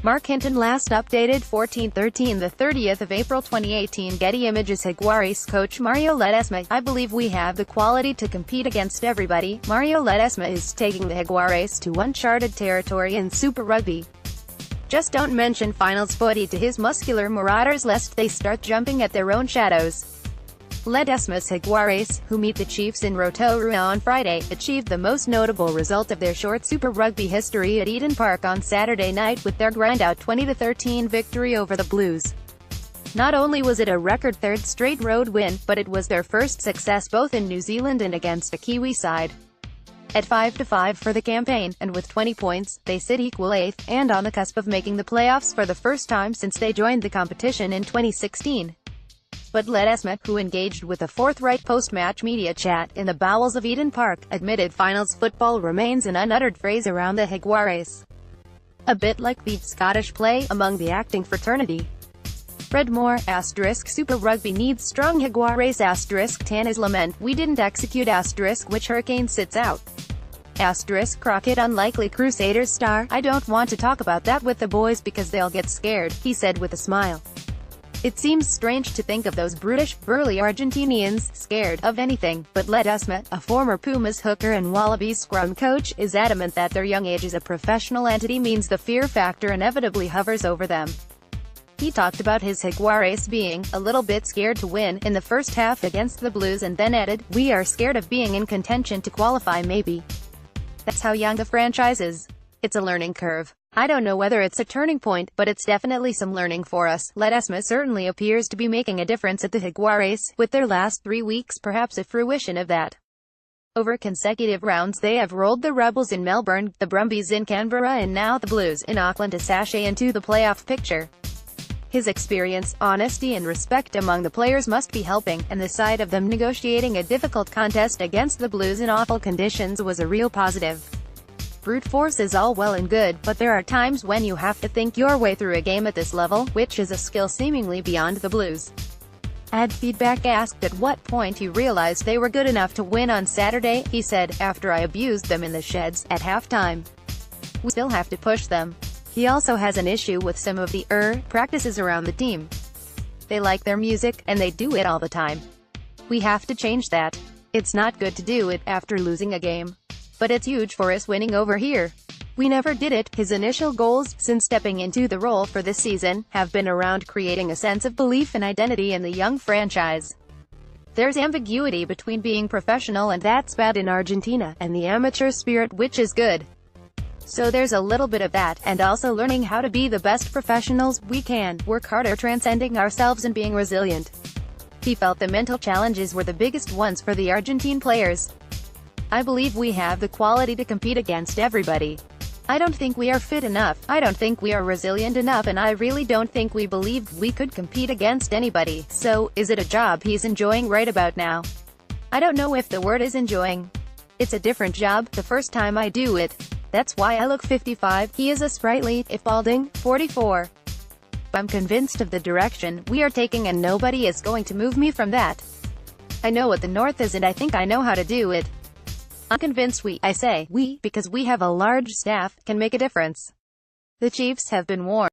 MARC HINTON Last updated 14/13 the 30th of April 2018 Getty Images Jaguares coach Mario Ledesma. I believe we have the quality to compete against everybody. Mario Ledesma is taking the Jaguares to uncharted territory in Super Rugby. Just don't mention finals footy to his muscular marauders lest they start jumping at their own shadows. Ledesma's Jaguares, who meet the Chiefs in Rotorua on Friday, achieved the most notable result of their short Super Rugby history at Eden Park on Saturday night with their grind-out 20-13 victory over the Blues. Not only was it a record third straight road win, but it was their first success both in New Zealand and against a Kiwi side. At 5-5 for the campaign, and with 20 points, they sit equal 8th, and on the cusp of making the playoffs for the first time since they joined the competition in 2016. But Ledesma, who engaged with a forthright post-match media chat in the bowels of Eden Park, admitted finals football remains an unuttered phrase around the Jaguares. A bit like the Scottish play among the acting fraternity. Fred Moore, Super Rugby needs strong Jaguares tan his lament, we didn't execute which Hurricane sits out. Crockett unlikely Crusaders star, I don't want to talk about that with the boys because they'll get scared, he said with a smile. It seems strange to think of those brutish, burly Argentinians scared of anything, but Ledesma, a former Pumas hooker and Wallabies scrum coach, is adamant that their young age as a professional entity means the fear factor inevitably hovers over them. He talked about his Jaguares being a little bit scared to win in the first half against the Blues and then added, we are scared of being in contention to qualify maybe. That's how young the franchise is. It's a learning curve. I don't know whether it's a turning point, but it's definitely some learning for us. Ledesma certainly appears to be making a difference at the Jaguares, with their last 3 weeks perhaps a fruition of that. Over consecutive rounds they have rolled the Rebels in Melbourne, the Brumbies in Canberra and now the Blues in Auckland to sashay into the playoff picture. His experience, honesty and respect among the players must be helping, and the sight of them negotiating a difficult contest against the Blues in awful conditions was a real positive. Brute force is all well and good, but there are times when you have to think your way through a game at this level, which is a skill seemingly beyond the Blues. Ad Feedback asked at what point he realized they were good enough to win on Saturday. He said, after I abused them in the sheds, at halftime. We still have to push them. He also has an issue with some of the practices around the team. They like their music, and they do it all the time. We have to change that. It's not good to do it after losing a game. But it's huge for us winning over here. We never did it. His initial goals, since stepping into the role for this season, have been around creating a sense of belief and identity in the young franchise. There's ambiguity between being professional, and that's bad in Argentina, and the amateur spirit, which is good. So there's a little bit of that, and also learning how to be the best professionals we can, work harder, transcending ourselves and being resilient. He felt the mental challenges were the biggest ones for the Argentine players. I believe we have the quality to compete against everybody. I don't think we are fit enough, I don't think we are resilient enough, and I really don't think we believed we could compete against anybody. So, is it a job he's enjoying right about now? I don't know if the word is enjoying. It's a different job, the first time I do it. That's why I look 55, he is a sprightly, if balding, 44. I'm convinced of the direction we are taking and nobody is going to move me from that. I know what the North is and I think I know how to do it. I'm convinced I say we, because we have a large staff, can make a difference. The Chiefs have been warned.